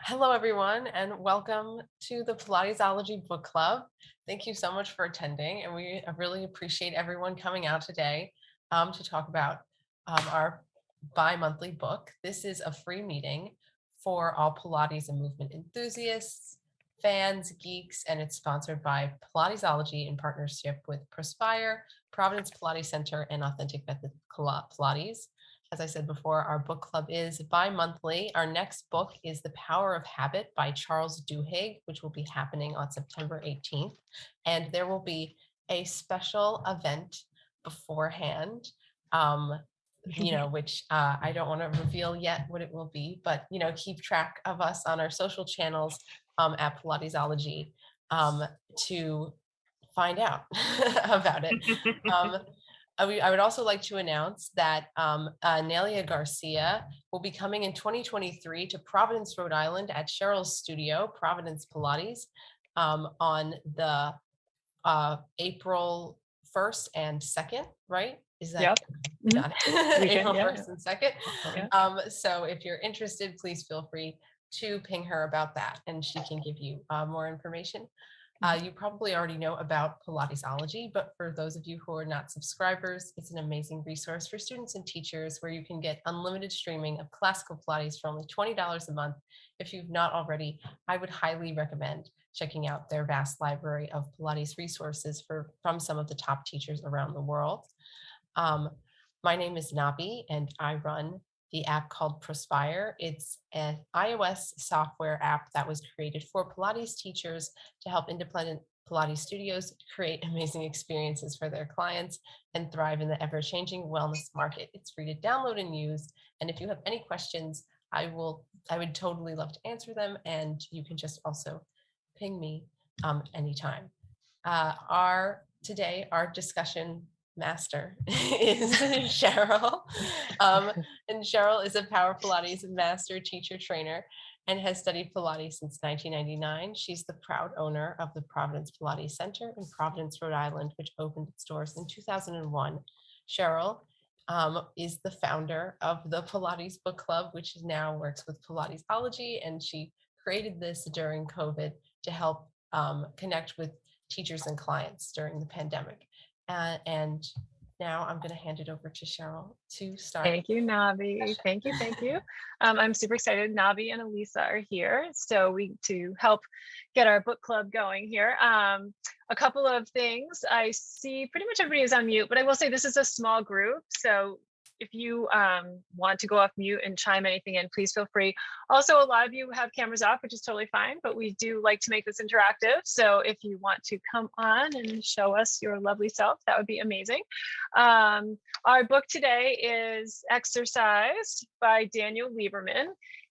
Hello, everyone, and welcome to the Pilatesology Book Club. Thank you so much for attending, and we really appreciate everyone coming out today to talk about our bi-monthly book. This is a free meeting for all Pilates and movement enthusiasts, fans, geeks, and it's sponsored by Pilatesology in partnership with Perspire, Providence Pilates Center, and Authentic Method Pilates. As I said before, our book club is bi-monthly. Our next book is The Power of Habit by Charles Duhigg, which will be happening on September 18th. And there will be a special event beforehand, which I don't want to reveal yet what it will be, but, keep track of us on our social channels at Pilatesology to find out about it. I would also like to announce that Nelia Garcia will be coming in 2023 to Providence, Rhode Island at Cheryl's studio, Providence Pilates, on the April 1st and 2nd, right? Is that Yep. got it? Weekend, April yeah. 1st and 2nd. Yeah. So if you're interested, please feel free to ping her about that and she can give you more information. You probably already know about Pilatesology, but for those of you who are not subscribers, it's an amazing resource for students and teachers where you can get unlimited streaming of classical Pilates for only $20 a month. If you've not already, I would highly recommend checking out their vast library of Pilates resources from some of the top teachers around the world. My name is Nabi, and I run the app called Perspire. It's an iOS software app that was created for Pilates teachers to help independent Pilates studios create amazing experiences for their clients and thrive in the ever-changing wellness market. It's free to download and use. And if you have any questions, I would totally love to answer them. And you can just also ping me anytime. Today, our discussion master is Cheryl. And Cheryl is a Power Pilates master teacher trainer and has studied Pilates since 1999. She's the proud owner of the Providence Pilates Center in Providence, Rhode Island, which opened its doors in 2001. Cheryl is the founder of the Pilates Book Club, which now works with Pilatesology, and she created this during COVID to help connect with teachers and clients during the pandemic. And now I'm going to hand it over to Cheryl to start. Thank you, Navi. Thank you. I'm super excited. Navi and Elisa are here, so to help get our book club going here. A couple of things. I see pretty much everybody is on mute, but I will say this is a small group, so if you want to go off mute and chime anything in, please feel free. Also, a lot of you have cameras off, which is totally fine, but we do like to make this interactive. So if you want to come on and show us your lovely self, that would be amazing. Our book today is Exercise by Daniel Lieberman.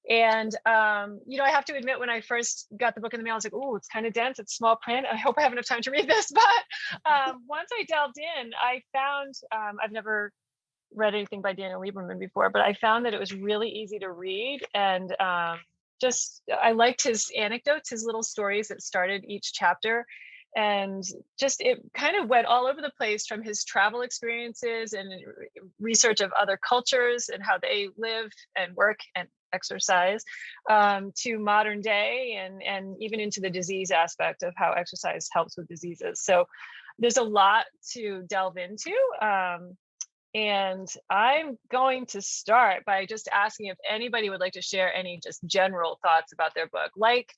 And, I have to admit, when I first got the book in the mail, I was like, oh, it's kind of dense. It's small print. I hope I have enough time to read this. But once I delved in, I found I've never read anything by Daniel Lieberman before, but I found that it was really easy to read. And I liked his anecdotes, his little stories that started each chapter. And just it kind of went all over the place, from his travel experiences and research of other cultures and how they live and work and exercise, to modern day and even into the disease aspect of how exercise helps with diseases. So there's a lot to delve into. And I'm going to start by just asking if anybody would like to share any just general thoughts about their book,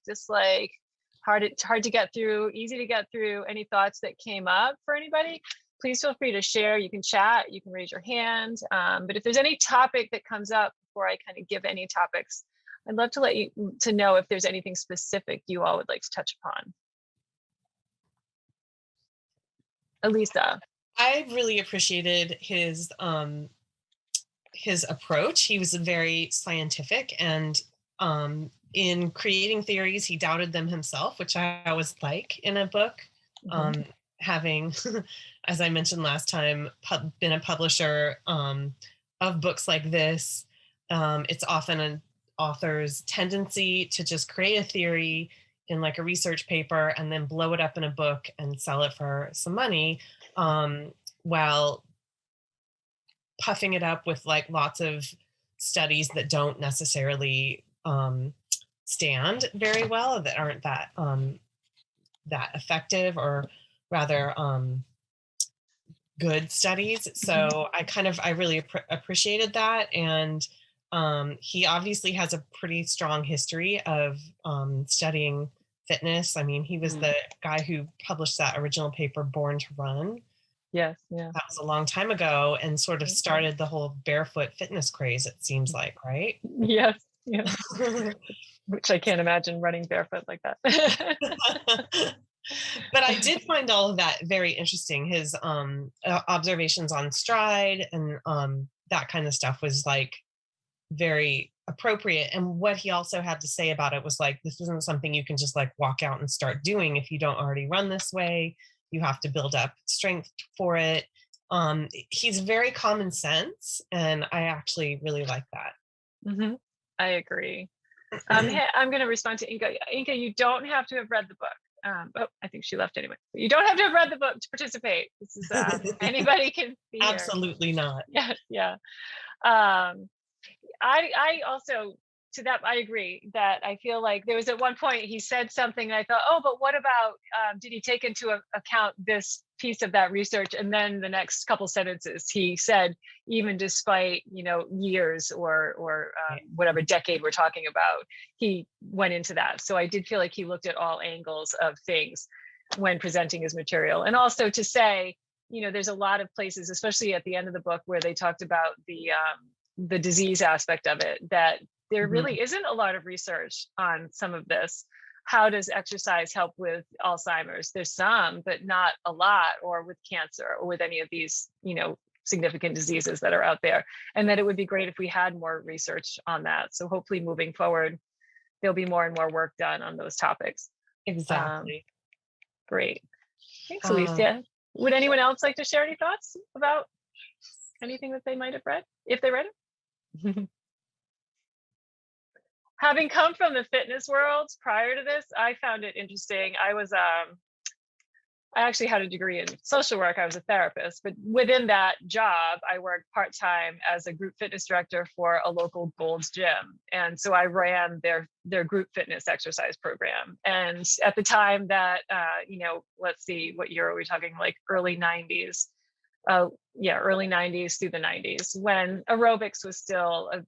dislike, hard to get through, easy to get through, any thoughts that came up for anybody. Please feel free to share. You can chat, you can raise your hand. But if there's any topic that comes up before I kind of give any topics, I'd love to let you to know if there's anything specific you all would like to touch upon. Elisa. I really appreciated his approach. He was very scientific, and in creating theories, he doubted them himself, which I always like in a book. Mm-hmm. Having, as I mentioned last time, been a publisher of books like this, it's often an author's tendency to just create a theory in like a research paper and then blow it up in a book and sell it for some money. While puffing it up with like lots of studies that don't necessarily stand very well, that aren't that effective, or rather good studies. So I really appreciated that. And he obviously has a pretty strong history of studying fitness. I mean, he was the guy who published that original paper, Born to Run. Yes, yeah. That was a long time ago, and sort of started the whole barefoot fitness craze, it seems like, right? Yes, yes. Which I can't imagine running barefoot like that. But I did find all of that very interesting. His observations on stride and that kind of stuff was like very appropriate. And what he also had to say about it was like, this isn't something you can just like walk out and start doing if you don't already run this way. You have to build up strength for it. He's very common sense, and I actually really like that. I agree. Hey, I'm going to respond to Inka. Inka, you don't have to have read the book. I think she left anyway. You don't have to have read the book to participate. This is anybody can be Absolutely here. not. Yeah. I also, to that, I agree that I feel like there was at one point he said something and I thought, oh, but what about, did he take into account this piece of that research? And then the next couple sentences, he said, even despite, years or whatever decade we're talking about, he went into that. So I did feel like he looked at all angles of things when presenting his material. And also to say, there's a lot of places, especially at the end of the book, where they talked about the disease aspect of it, that there really isn't a lot of research on some of this. How does exercise help with Alzheimer's? There's some, but not a lot, or with cancer, or with any of these, significant diseases that are out there. And that it would be great if we had more research on that. So hopefully moving forward, there'll be more and more work done on those topics. Exactly. Great. Thanks, Alicia. Would anyone else like to share any thoughts about anything that they might have read, if they read it? Having come from the fitness world prior to this, I found it interesting. I actually had a degree in social work. I was a therapist, but within that job, I worked part-time as a group fitness director for a local Gold's Gym. And so I ran their group fitness exercise program. And at the time that, let's see, what year are we talking, like early 90s? Early 90s through the 90s, when aerobics was still an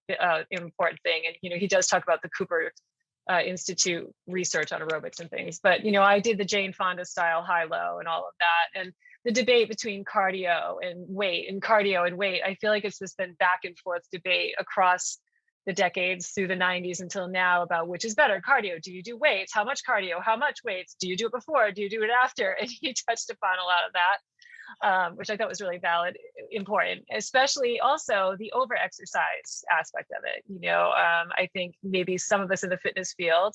important thing. And, he does talk about the Cooper Institute research on aerobics and things. But, I did the Jane Fonda style high-low and all of that. And the debate between cardio and weight, I feel like it's just been back and forth debate across the decades through the 90s until now about which is better. Cardio, do you do weights? How much cardio? How much weights? Do you do it before? Do you do it after? And he touched upon a lot of that. Which I thought was really important, especially also the over-exercise aspect of it. I think maybe some of us in the fitness field,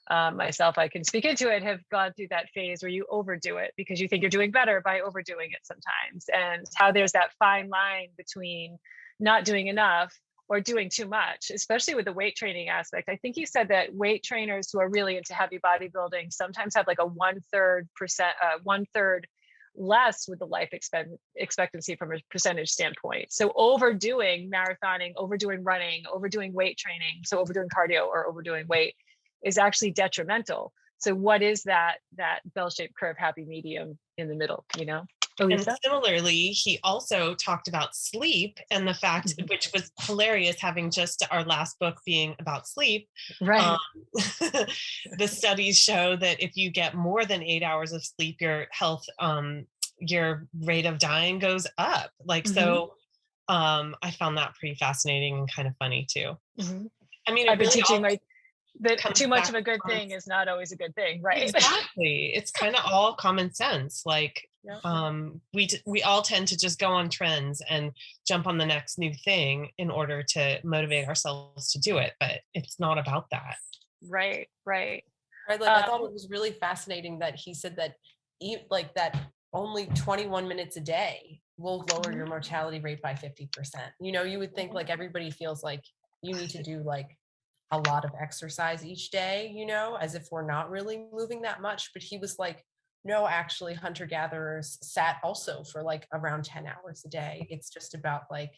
myself, I can speak into it, have gone through that phase where you overdo it because you think you're doing better by overdoing it sometimes, and how there's that fine line between not doing enough or doing too much, especially with the weight training aspect. I think you said that weight trainers who are really into heavy bodybuilding sometimes have like a 1/3 less with the life expectancy from a percentage standpoint. So overdoing marathoning, overdoing running, overdoing weight training, so overdoing cardio or overdoing weight is actually detrimental. So what is that bell-shaped curve happy medium in the middle, Elisa? And similarly, he also talked about sleep and the fact, which was hilarious, having just our last book being about sleep. Right. The studies show that if you get more than 8 hours of sleep, your health, your rate of dying goes up. So I found that pretty fascinating and kind of funny too. I mean, I've been teaching that too much of a good on thing is not always a good thing, right? Exactly. It's kind of all common sense. We all tend to just go on trends and jump on the next new thing in order to motivate ourselves to do it, but it's not about that. Right. I thought it was really fascinating that he said that that only 21 minutes a day will lower your mortality rate by 50%. You would think like everybody feels like you need to do like a lot of exercise each day, as if we're not really moving that much. But he was like, no, actually hunter-gatherers sat also for like around 10 hours a day. It's just about like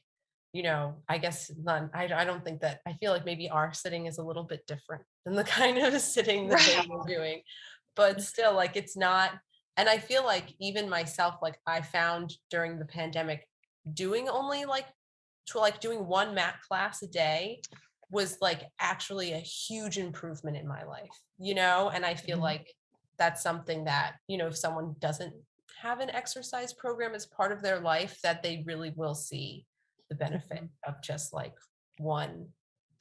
I guess none, I don't think that, I feel like maybe our sitting is a little bit different than the kind of sitting that they were doing, but still, like, it's not. And I feel like even myself, like, I found during the pandemic, doing only like doing one math class a day was like actually a huge improvement in my life, and I feel like that's something that, if someone doesn't have an exercise program as part of their life, that they really will see the benefit of just like one,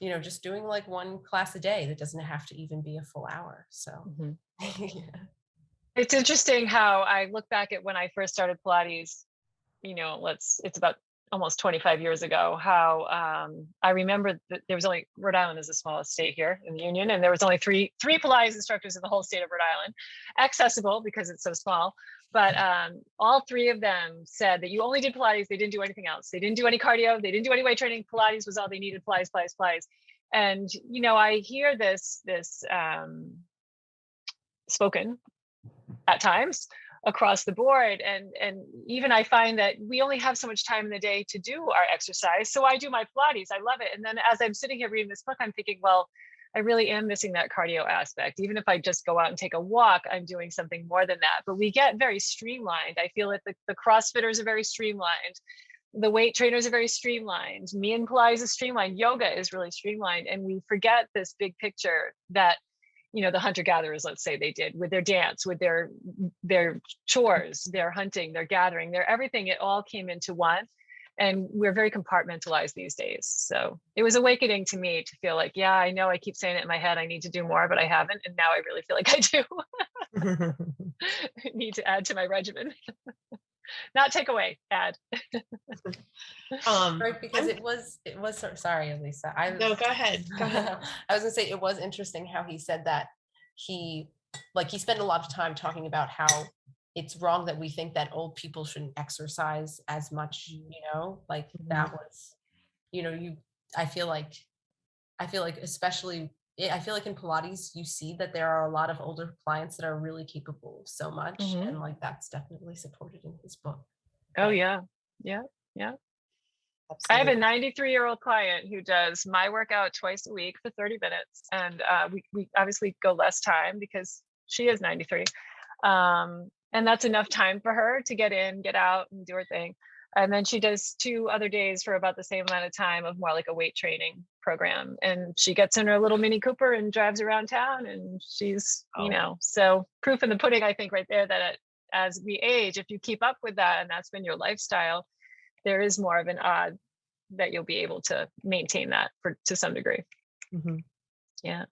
just doing like one class a day that doesn't have to even be a full hour. So yeah. It's interesting how I look back at when I first started Pilates, it's about almost 25 years ago, how I remember that there was only, Rhode Island is the smallest state here in the Union, and there was only three Pilates instructors in the whole state of Rhode Island, accessible because it's so small. But all three of them said that you only did Pilates, they didn't do anything else. They didn't do any cardio, they didn't do any weight training. Pilates was all they needed, Pilates, Pilates, Pilates. And, I hear this spoken at times across the board, and even I find that we only have so much time in the day to do our exercise, so I do my Pilates, I love it. And then as I'm sitting here reading this book, I'm thinking, well, I really am missing that cardio aspect. Even if I just go out and take a walk, I'm doing something more than that. But we get very streamlined. I feel that the CrossFitters are very streamlined, the weight trainers are very streamlined, me and Pilates is streamlined, yoga is really streamlined, and we forget this big picture that the hunter-gatherers, let's say, they did with their dance, with their chores, their hunting, their gathering, their everything. It all came into one, and we're very compartmentalized these days. So it was awakening to me to feel like, yeah, I know I keep saying it in my head, I need to do more, but I haven't, and now I really feel like I do. I need to add to my regimen. Not take away, add. Right, because it was sorry, Elisa. No, go ahead. I was gonna say, it was interesting how he said that he spent a lot of time talking about how it's wrong that we think that old people shouldn't exercise as much, like that was, I feel like especially, I feel like in Pilates, you see that there are a lot of older clients that are really capable of so much. And like, that's definitely supported in his book. Oh, yeah. I have a 93-year-old client who does my workout twice a week for 30 minutes. And we obviously go less time because she is 93. And that's enough time for her to get in, get out, and do her thing. And then she does 2 other days for about the same amount of time of more like a weight training program. And she gets in her little Mini Cooper and drives around town, and she's, so proof in the pudding, I think, right there, that as we age, if you keep up with that and that's been your lifestyle, there is more of an odd that you'll be able to maintain that to some degree. Yeah.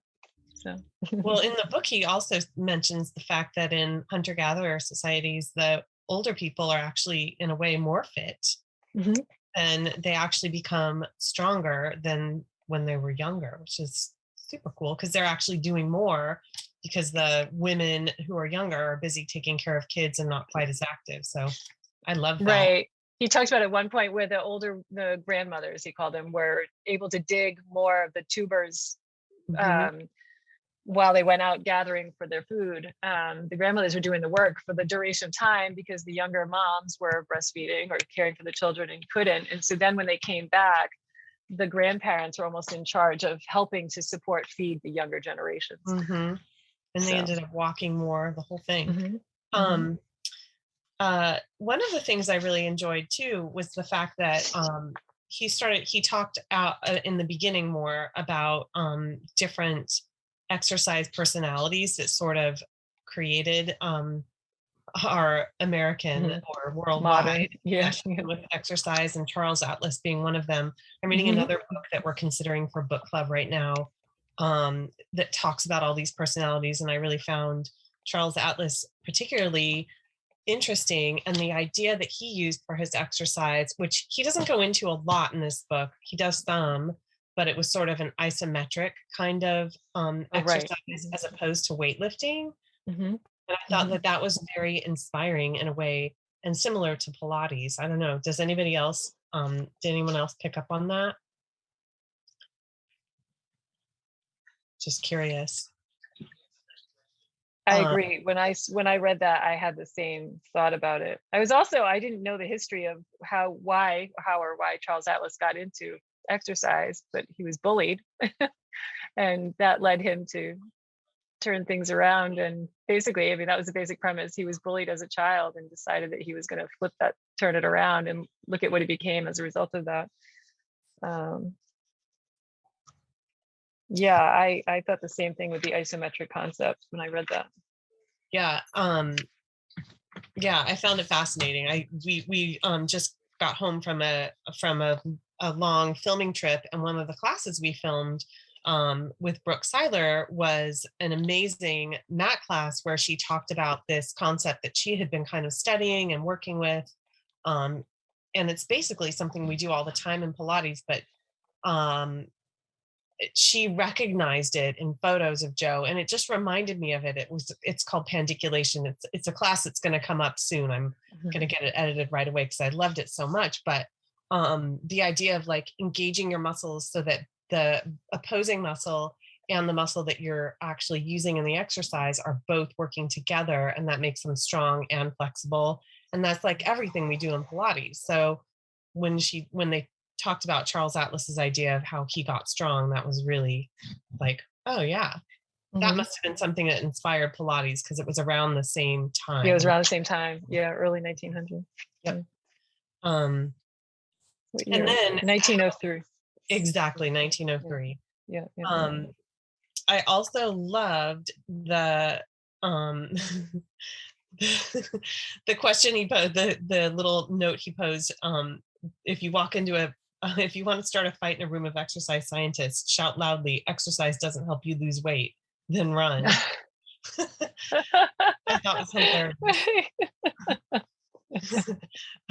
So well, in the book, he also mentions the fact that in hunter-gatherer societies, the older people are actually in a way more fit, and they actually become stronger than when they were younger, which is super cool because they're actually doing more because the women who are younger are busy taking care of kids and not quite as active. So I love that. Right. He talked about at one point where the grandmothers, he called them, were able to dig more of the tubers while they went out gathering for their food. The grandmothers were doing the work for the duration of time because the younger moms were breastfeeding or caring for the children and couldn't. And so then when they came back, the grandparents were almost in charge of helping to feed the younger generations. And they ended up walking more, the whole thing. One of the things I really enjoyed too was the fact that he talked out in the beginning more about different exercise personalities that sort of created our American or worldwide with exercise, and Charles Atlas being one of them. I'm reading another book that we're considering for book club right now that talks about all these personalities, and I really found Charles Atlas particularly interesting, and the idea that he used for his exercise, which he doesn't go into a lot in this book, he does some, but it was sort of an isometric kind of exercise as opposed to weightlifting. And I thought that was very inspiring in a way, and similar to Pilates. I don't know, does anybody else did anyone else pick up on that? Just curious. I agree. When I read that, I had the same thought about it. I didn't know the history of how or why Charles Atlas got into exercise, but he was bullied, and that led him to turn things around. And basically, I mean, that was the basic premise. He was bullied as a child and decided that he was going to turn it around, and look at what he became as a result of that. Yeah, I thought the same thing with the isometric concept when I read that. Yeah. Yeah, I found it fascinating. We just got home from a long filming trip, and one of the classes we filmed with Brooke Seiler was an amazing math class where she talked about this concept that she had been kind of studying and working with. And it's basically something we do all the time in Pilates, but she recognized it in photos of Joe, and it just reminded me of it. It's called Pandiculation. It's a class that's going to come up soon. I'm going to get it edited right away because I loved it so much. But the idea of like engaging your muscles so that the opposing muscle and the muscle that you're actually using in the exercise are both working together, and that makes them strong and flexible. And that's like everything we do in Pilates. So when they talked about Charles Atlas's idea of how he got strong, that was really like, oh yeah, that must have been something that inspired Pilates, because it was around the same time. Yeah, it was around the same time. Yeah, early 1900s. Yep. And then 1903. Exactly, 1903. Yeah. I also loved the the question he posed, the little note he posed. If you walk into if you want to start a fight in a room of exercise scientists, shout loudly, "Exercise doesn't help you lose weight, then run." I thought it was hilarious.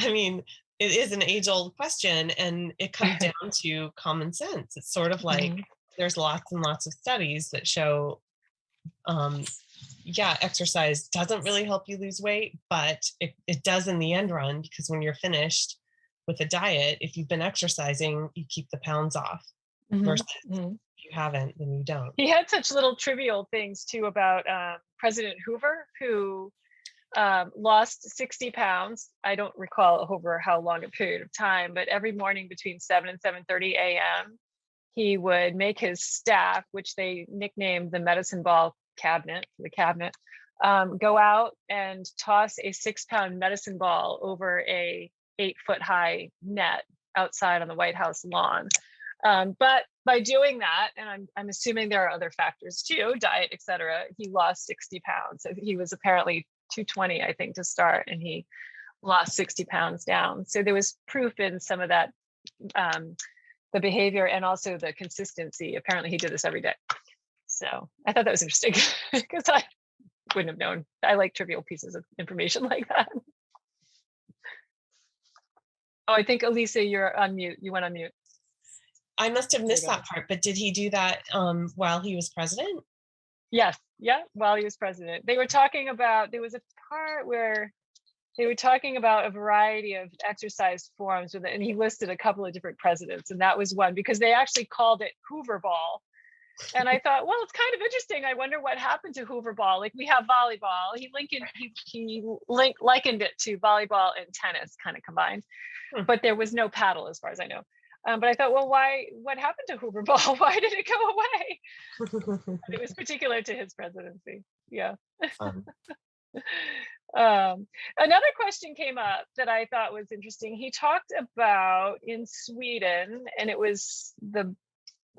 I mean, it is an age-old question, and it comes down to common sense. It's sort of like there's lots and lots of studies that show, exercise doesn't really help you lose weight, but it does in the end run, because when you're finished with a diet, if you've been exercising, you keep the pounds off, versus if you haven't, then you don't. He had such little trivial things too about President Hoover, who lost 60 pounds. I don't recall over how long a period of time, but every morning between 7 and 7:30 a.m., he would make his staff, which they nicknamed the medicine ball cabinet, go out and toss a 6-pound medicine ball over a 8-foot high net outside on the White House lawn. But by doing that, and I'm assuming there are other factors too, diet, etc., he lost 60 pounds. So he was apparently 220, I think, to start, and he lost 60 pounds down. So there was proof in some of that, the behavior and also the consistency. Apparently he did this every day. So I thought that was interesting because I wouldn't have known. I like trivial pieces of information like that. Oh, I think Elisa, you're on mute. You went on mute. I must have missed that part, but did he do that while he was president? Yes. Yeah. While he was president. They were talking about, there was a part where they were talking about a variety of exercise forms with it, and he listed a couple of different presidents, and that was one, because they actually called it Hoover Ball. And I thought, well, it's kind of interesting. I wonder what happened to Hoover Ball. Like, we have volleyball. He likened it to volleyball and tennis kind of combined, but there was no paddle as far as I know. But I thought, well, what happened to Hoover Ball? Why did it go away? It was particular to his presidency. Yeah. Another question came up that I thought was interesting. He talked about in Sweden, and it was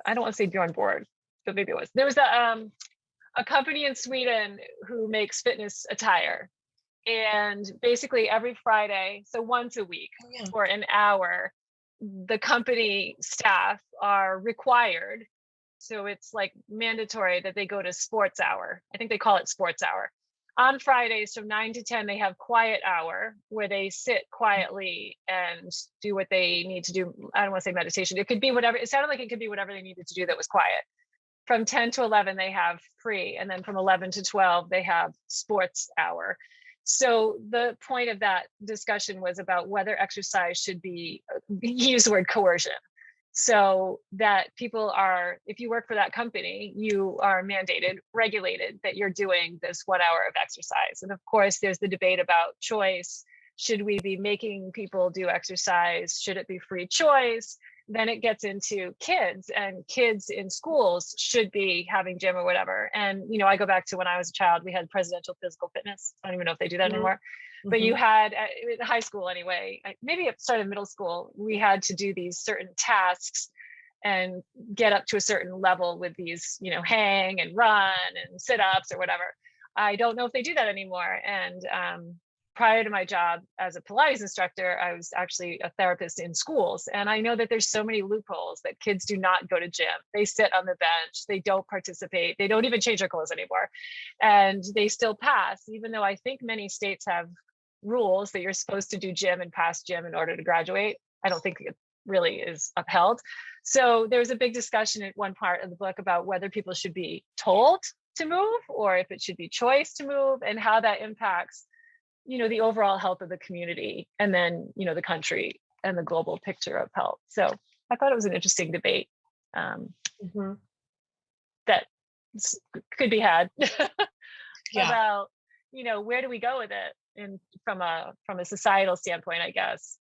I don't want to say Bjorn Borg, but maybe it was. There was a company in Sweden who makes fitness attire. And basically every Friday, so once a week for an hour, the company staff are required. So it's like mandatory that they go to sports hour. I think they call it sports hour. On Fridays from 9 to 10, they have quiet hour where they sit quietly and do what they need to do. I don't want to say meditation. It could be whatever. It sounded like it could be whatever they needed to do that was quiet. From 10 to 11, they have free. And then from 11 to 12, they have sports hour. So the point of that discussion was about whether exercise should be, he used the word coercion. so that people are, if you work for that company, you are mandated, regulated that you're doing this 1 hour of exercise. And of course, there's the debate about choice. Should we be making people do exercise? Should it be free choice? Then it gets into kids, and kids in schools should be having gym or whatever. And, you know, I go back to when I was a child, we had presidential physical fitness. I don't even know if they do that anymore. But you had in high school anyway, maybe it started middle school, we had to do these certain tasks and get up to a certain level with these, you know, hang and run and sit-ups or whatever. I don't know if they do that anymore. And prior to my job as a Pilates instructor, I was actually a therapist in schools. And I know that there's so many loopholes that kids do not go to gym. They sit on the bench, they don't participate, they don't even change their clothes anymore. And they still pass, even though I think many states have rules that you're supposed to do gym and pass gym in order to graduate. I don't think it really is upheld. So there's a big discussion in one part of the book about whether people should be told to move or if it should be choice to move, and how that impacts, you know, the overall health of the community, and then, you know, the country and the global picture of health. So I thought it was an interesting debate that could be had about, you know, where do we go with it, and from a societal standpoint, I guess,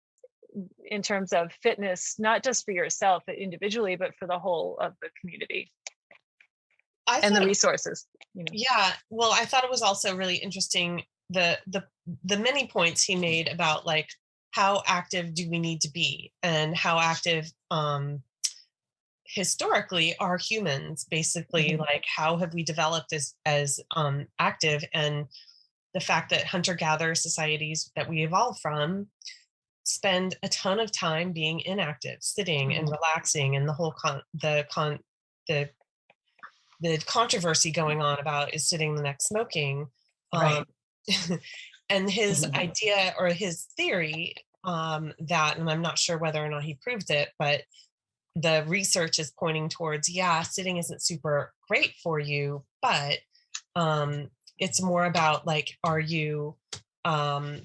in terms of fitness, not just for yourself individually, but for the whole of the community and the resources. You know. Yeah, well, I thought it was also really interesting the many points he made about like how active do we need to be, and how active historically are humans, basically, like how have we developed as active, and the fact that hunter-gatherer societies that we evolved from spend a ton of time being inactive, sitting and relaxing, and the whole the controversy going on about is sitting the next smoking. And his idea or his theory that, and I'm not sure whether or not he proved it, but the research is pointing towards, sitting isn't super great for you, but it's more about like, are you doing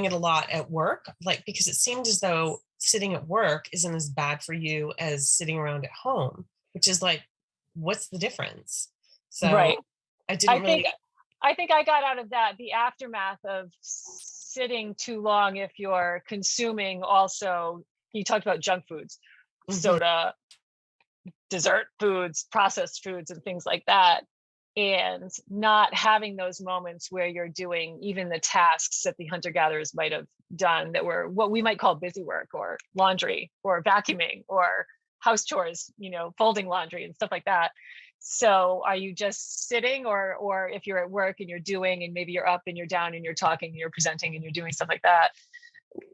it a lot at work? Like, because it seemed as though sitting at work isn't as bad for you as sitting around at home, which is like, what's the difference? So I think I got out of that the aftermath of sitting too long if you're consuming also, he talked about junk foods, soda, dessert foods, processed foods, and things like that. And not having those moments where you're doing even the tasks that the hunter-gatherers might have done that were what we might call busy work, or laundry, or vacuuming, or house chores, you know, folding laundry and stuff like that. So are you just sitting, or if you're at work and you're doing, and maybe you're up and you're down and you're talking and you're presenting and you're doing stuff like that,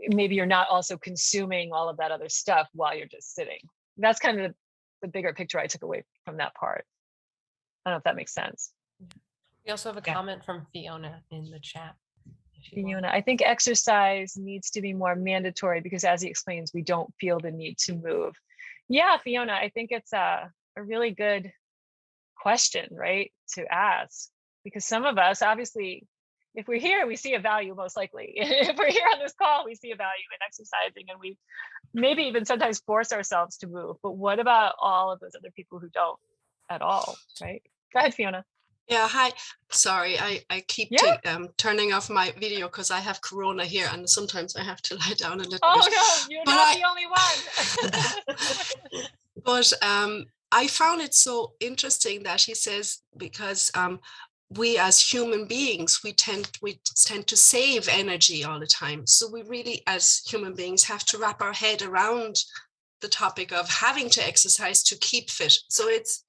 maybe you're not also consuming all of that other stuff while you're just sitting. That's kind of the bigger picture I took away from that part. I don't know if that makes sense. We also have a comment from Fiona in the chat. Fiona, I think exercise needs to be more mandatory because, as he explains, we don't feel the need to move. Yeah, Fiona, I think it's a really good question, right, to ask, because some of us, obviously, if we're here, we see a value, most likely. If we're here on this call, we see a value in exercising, and we maybe even sometimes force ourselves to move. But what about all of those other people who don't at all, right? Go ahead, Fiona. Yeah, hi. Sorry, I keep turning off my video because I have corona here, and sometimes I have to lie down a little bit. Oh no, you're not the only one. But I found it so interesting that he says, because we as human beings, we tend to save energy all the time. So we really, as human beings, have to wrap our head around the topic of having to exercise to keep fit. So it's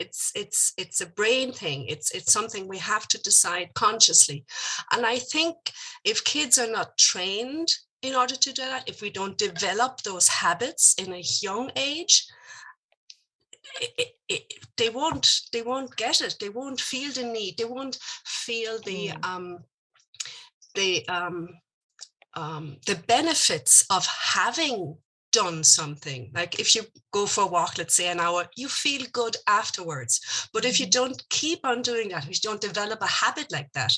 a brain thing. It's something we have to decide consciously. And I think if kids are not trained in order to do that, if we don't develop those habits in a young age, they won't get it. They won't feel the need. They won't feel the benefits of having done something. Like if you go for a walk, let's say an hour, you feel good afterwards. But if you don't keep on doing that, if you don't develop a habit like that,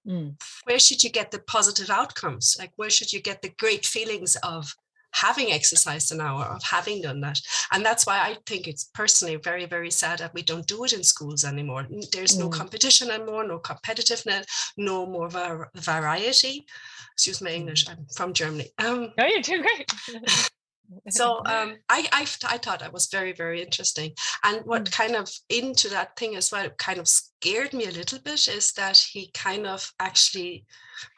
where should you get the positive outcomes? Like where should you get the great feelings of having exercised an hour, of having done that. And that's why I think it's personally very, very sad that we don't do it in schools anymore. There's no competition anymore, no competitiveness, no more variety. Excuse my English, I'm from Germany. No, you're doing great. So I thought that was very, very interesting. And what kind of into that thing as well kind of scared me a little bit is that he kind of actually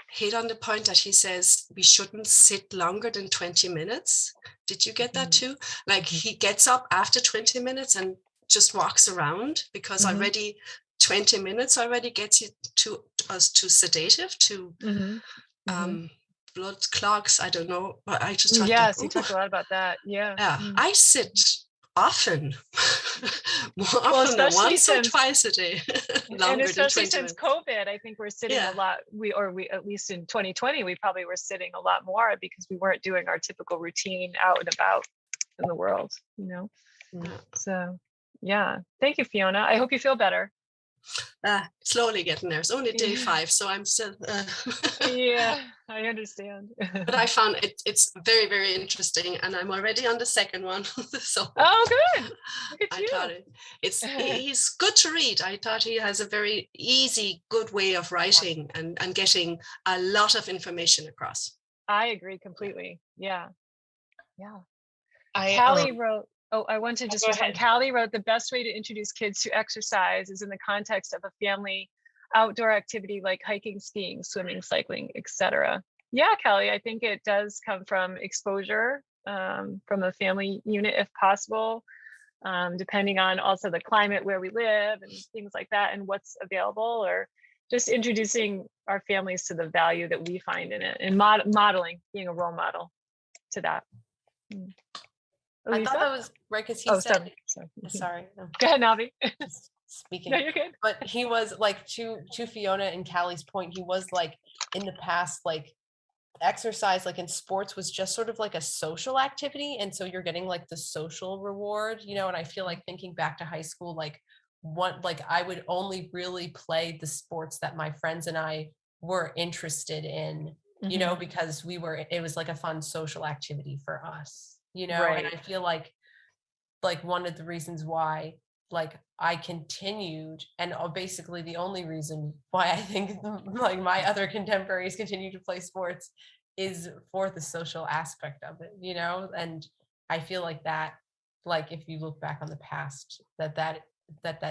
hit on the point that he says we shouldn't sit longer than 20 minutes. Did you get that too? Like he gets up after 20 minutes and just walks around, because already 20 minutes already gets you to us to sedative, to blood clogs. I don't know, but I just thought yes, that, you talked a lot about that. Yeah. I sit often, more often than once or twice a day, and especially than 20 since minutes. COVID, I think we're sitting a lot. We at least in 2020, we probably were sitting a lot more because we weren't doing our typical routine out and about in the world, you know. So yeah, thank you, Fiona. I hope you feel better. Slowly getting there. It's only day 5, so I'm still. Yeah, I understand. But I found it's very, very interesting, and I'm already on the second one. So oh, good. Look at I you. thought he's good to read. I thought he has a very easy, good way of writing and getting a lot of information across. I agree completely. Yeah. I Callie wrote. Oh, I want to just go respond. ahead. Callie wrote, the best way to introduce kids to exercise is in the context of a family outdoor activity like hiking, skiing, swimming, cycling, etc. Yeah, Callie, I think it does come from exposure from a family unit if possible, depending on also the climate where we live and things like that and what's available, or just introducing our families to the value that we find in it and modeling, being a role model to that. I thought that was right, because he said, sorry. No. Go ahead, Navi. Just speaking. No, you're good. But he was like, to Fiona and Callie's point, he was like, in the past, like exercise, like in sports, was just sort of like a social activity. And so you're getting like the social reward, you know, and I feel like thinking back to high school, like I would only really play the sports that my friends and I were interested in, you know, because it was like a fun social activity for us. You know, right. And I feel like one of the reasons why like I continued, and basically the only reason why I think like my other contemporaries continue to play sports is for the social aspect of it, you know. And I feel like that, like if you look back on the past, that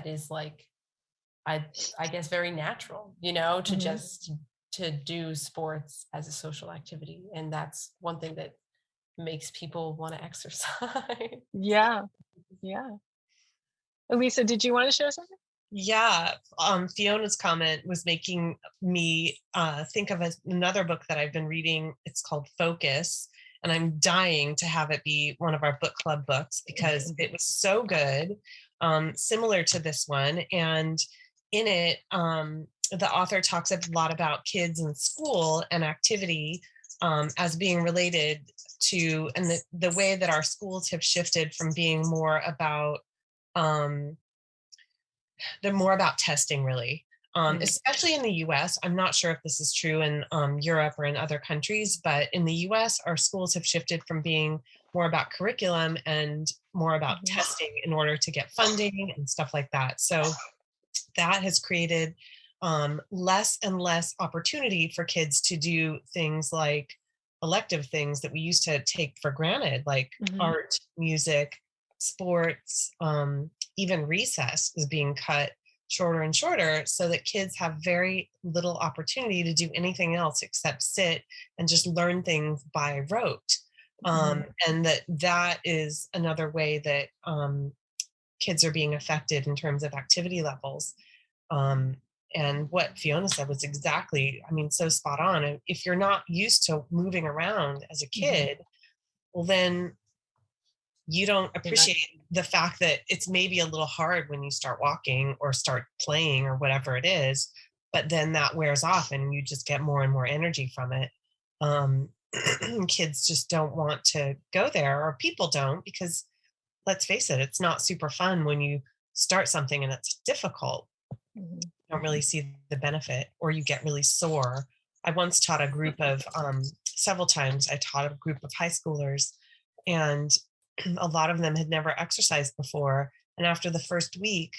is like I guess very natural, you know, to just to do sports as a social activity. And that's one thing that makes people want to exercise. Yeah. Elisa, did you want to share something? Yeah, Fiona's comment was making me think of another book that I've been reading. It's called Focus, and I'm dying to have it be one of our book club books because it was so good, similar to this one. And in it, the author talks a lot about kids in school and activity as being related to, and the way that our schools have shifted from being more about they're more about testing, really, especially in the US. I'm not sure if this is true in Europe or in other countries, but in the US, our schools have shifted from being more about curriculum and more about testing in order to get funding and stuff like that. So that has created less and less opportunity for kids to do things like elective things that we used to take for granted, like art, music, sports, even recess is being cut shorter and shorter, so that kids have very little opportunity to do anything else except sit and just learn things by rote. And that is another way that kids are being affected in terms of activity levels. And what Fiona said was exactly, I mean, so spot on. If you're not used to moving around as a kid, well, then you don't appreciate the fact that it's maybe a little hard when you start walking or start playing or whatever it is, but then that wears off and you just get more and more energy from it. Kids just don't want to go there, or people don't, because let's face it, it's not super fun when you start something and it's difficult. You don't really see the benefit, or you get really sore. I once taught a group of several times. I taught a group of high schoolers, and a lot of them had never exercised before. And after the first week,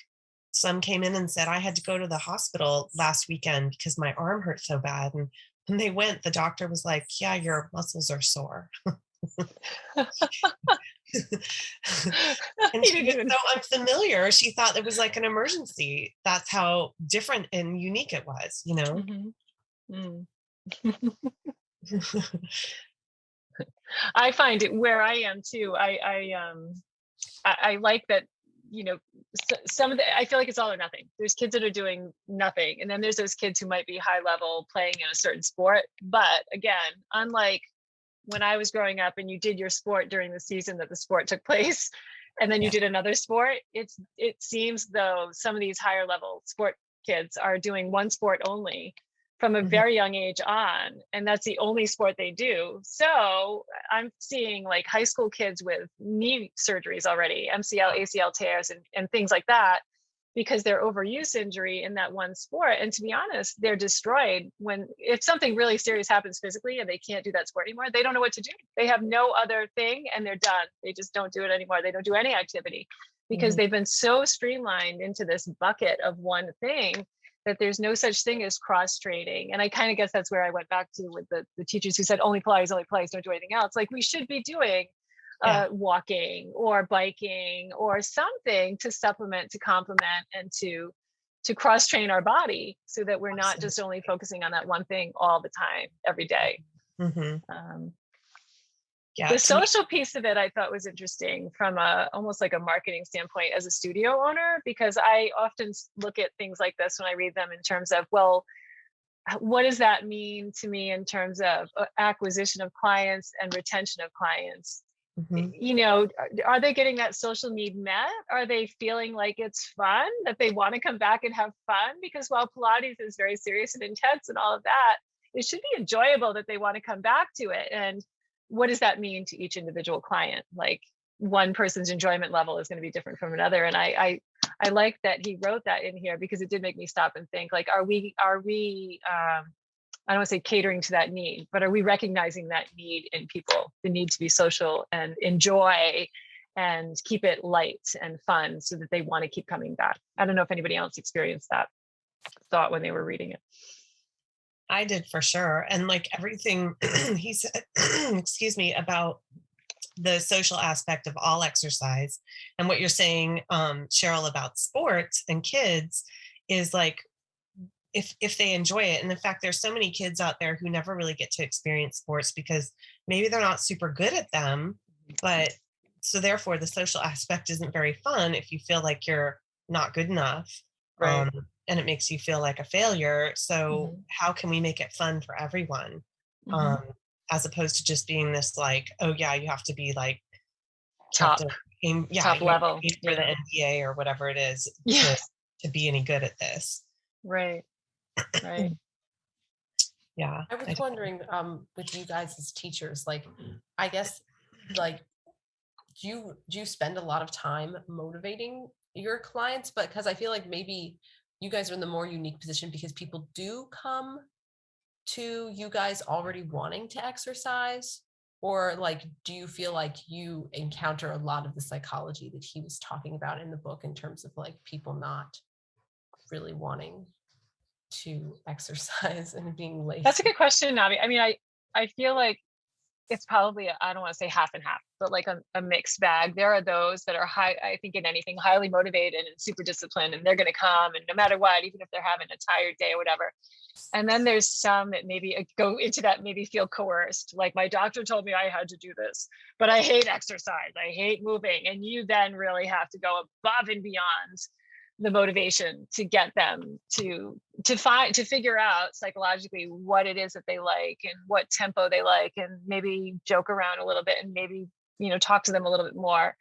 some came in and said, I had to go to the hospital last weekend because my arm hurt so bad. And when they went, the doctor was like, yeah, your muscles are sore. And You she didn't was even- so unfamiliar. She thought it was like an emergency. That's how different and unique it was, you know? Mhm. I find it where I am too. I like that, you know, some of the, I feel like it's all or nothing. There's kids that are doing nothing. And then there's those kids who might be high level playing in a certain sport. But again, unlike when I was growing up and you did your sport during the season that the sport took place, and then you did another sport, it seems though some of these higher level sport kids are doing one sport only from a very young age on, and that's the only sport they do. So I'm seeing like high school kids with knee surgeries already, MCL, ACL tears, and things like that, because they're overuse injury in that one sport. And to be honest, they're destroyed when, if something really serious happens physically and they can't do that sport anymore, they don't know what to do. They have no other thing and they're done. They just don't do it anymore. They don't do any activity because they've been so streamlined into this bucket of one thing that there's no such thing as cross training. And I kind of guess that's where I went back to with the teachers who said only Pilates, don't do anything else. Like we should be doing walking or biking or something to supplement, to complement, and to cross train our body so that we're not just only focusing on that one thing all the time, every day. The social piece of it I thought was interesting from almost like a marketing standpoint as a studio owner, because I often look at things like this when I read them in terms of, well, what does that mean to me in terms of acquisition of clients and retention of clients? You know, are they getting that social need met? Are they feeling like it's fun, that they want to come back and have fun? Because while Pilates is very serious and intense and all of that, it should be enjoyable that they want to come back to it. And what does that mean to each individual client? Like one person's enjoyment level is going to be different from another. And I like that he wrote that in here, because it did make me stop and think, like, are we I don't want to say catering to that need, but are we recognizing that need in people, the need to be social and enjoy and keep it light and fun so that they want to keep coming back? I don't know if anybody else experienced that thought when they were reading it. I did, for sure. And like everything he said, excuse me, about the social aspect of all exercise and what you're saying, Cheryl, about sports and kids is like, if they enjoy it. And in fact, there's so many kids out there who never really get to experience sports because maybe they're not super good at them, but so therefore the social aspect isn't very fun if you feel like you're not good enough. Right. And it makes you feel like a failure. So how can we make it fun for everyone? As opposed to just being this like, oh yeah, you have to be like top level for the NBA or whatever it is to be any good at this. Right. Yeah. I was wondering, with you guys as teachers, like, I guess, like, do you spend a lot of time motivating your clients? But because I feel like maybe you guys are in the more unique position because people do come to you guys already wanting to exercise, or like, do you feel like you encounter a lot of the psychology that he was talking about in the book in terms of like people not really wanting to exercise and being lazy? That's a good question, Navi. I mean, I feel like it's probably, I don't want to say half and half, but like a mixed bag. There are those that are I think in anything, highly motivated and super disciplined, and they're going to come and no matter what, even if they're having a tired day or whatever. And then there's some that maybe go into that, maybe feel coerced. Like my doctor told me I had to do this, but I hate exercise. I hate moving. And you then really have to go above and beyond the motivation to get them to figure out psychologically what it is that they like and what tempo they like, and maybe joke around a little bit and maybe, you know, talk to them a little bit more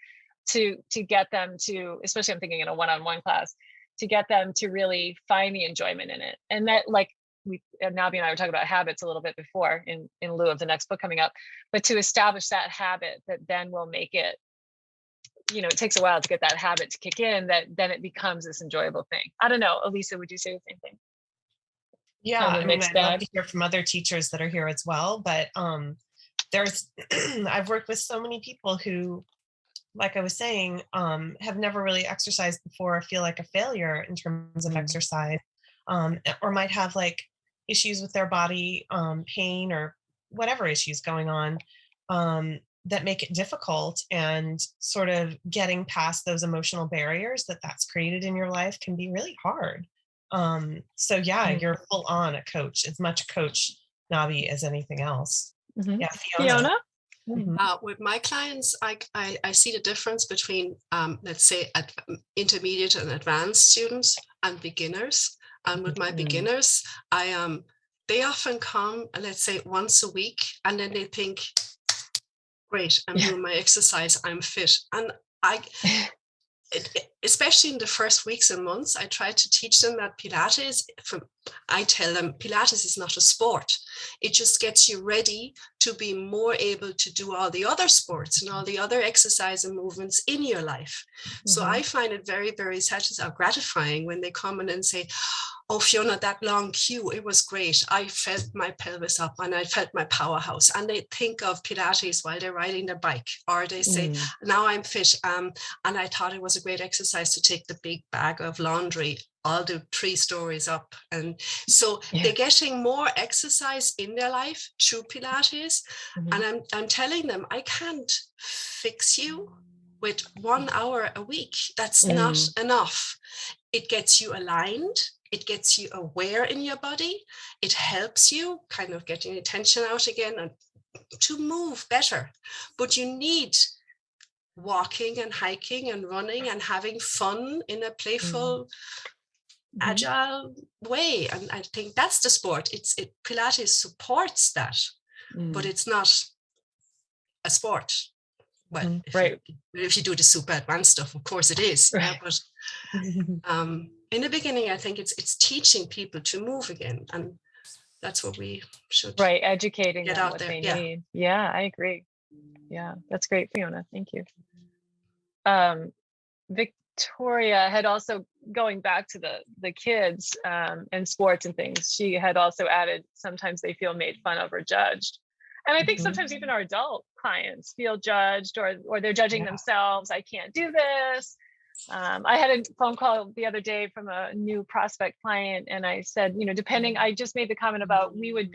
to get them to, especially I'm thinking in a one-on-one class, to get them to really find the enjoyment in it. And that, like, Nabi and I were talking about habits a little bit before in lieu of the next book coming up, but to establish that habit that then will make it, you know, it takes a while to get that habit to kick in, that then it becomes this enjoyable thing. I don't know, Elisa, would you say the same thing? Yeah, of a I mean, mixed I'd love bag. to hear from other teachers that are here as well, but there's I've worked with so many people who, like I was saying, have never really exercised before, feel like a failure in terms of exercise, or might have like issues with their body, pain or whatever issues going on, that make it difficult. And sort of getting past those emotional barriers that's created in your life can be really hard. So yeah, you're full on a coach, as much a coach, Nabi, as anything else. Mhm. Yeah, Fiona. Fiona? Mhm. With my clients, I see the difference between, let's say, intermediate and advanced students and beginners. And with my beginners, they often come, let's say, once a week, and then they think, great, I'm doing my exercise, I'm fit. And I, especially in the first weeks and months, I try to teach them that I tell them Pilates is not a sport. It just gets you ready to be more able to do all the other sports and all the other exercise and movements in your life. So I find it very, very satisfying, gratifying when they come in and say, oh, Fiona, that long queue, it was great. I felt my pelvis up and I felt my powerhouse. And they think of Pilates while they're riding their bike, or they say, now I'm fit. And I thought it was a great exercise to take the big bag of laundry all the 3 stories up. And so they're getting more exercise in their life through Pilates. And I'm telling them, I can't fix you with 1 hour a week. That's not enough. It gets you aligned. It gets you aware in your body. It helps you kind of getting your tension out again and to move better. But you need walking and hiking and running and having fun in a playful, agile way. And I think that's the sport. Pilates supports that, but it's not a sport. Well, if you do the super advanced stuff, of course it is. Yeah, but in the beginning, I think it's teaching people to move again, and that's what we should educating get them out what there. they Yeah. need. Yeah, I agree. Yeah, that's great, Fiona. Thank you. Victoria had also, going back to the kids and sports and things, she had also added, sometimes they feel made fun of or judged. And I think sometimes even our adult clients feel judged, or they're judging themselves. I can't do this. I had a phone call the other day from a new prospect client, and I said, I just made the comment about we would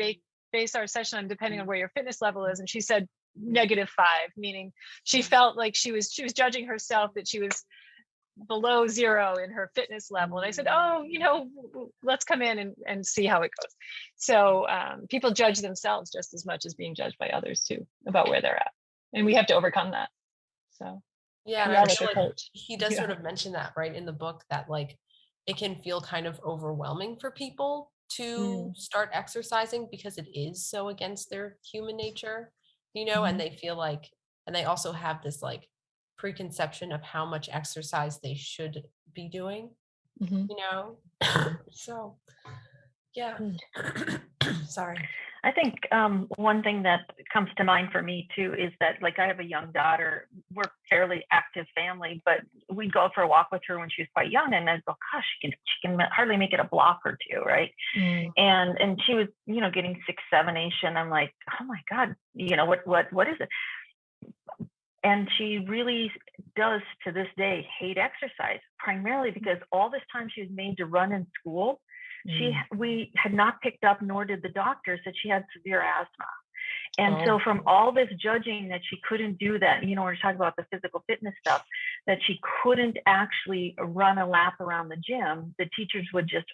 base our session on depending on where your fitness level is. And she said -5, meaning she felt like she was judging herself, that she was below 0 in her fitness level. And I said, oh, let's come in and see how it goes. So people judge themselves just as much as being judged by others too, about where they're at. And we have to overcome that. So yeah, and yeah, I like feel a like coach. he does sort of mention that right in the book, that like it can feel kind of overwhelming for people to start exercising because it is so against their human nature, and they feel like, and they also have this like preconception of how much exercise they should be doing, so yeah. Sorry. I think one thing that comes to mind for me too is that, like, I have a young daughter. We're a fairly active family, but we'd go for a walk with her when she was quite young, and I'd go, gosh, she can hardly make it a block or two, right? And she was, getting 6, 7-ish, and I'm like, oh my God, what is it? And she really does, to this day, hate exercise, primarily because all this time she was made to run in school. We had not picked up, nor did the doctors, that she had severe asthma. And so from all this judging that she couldn't do that, we're talking about the physical fitness stuff, that she couldn't actually run a lap around the gym, the teachers would just,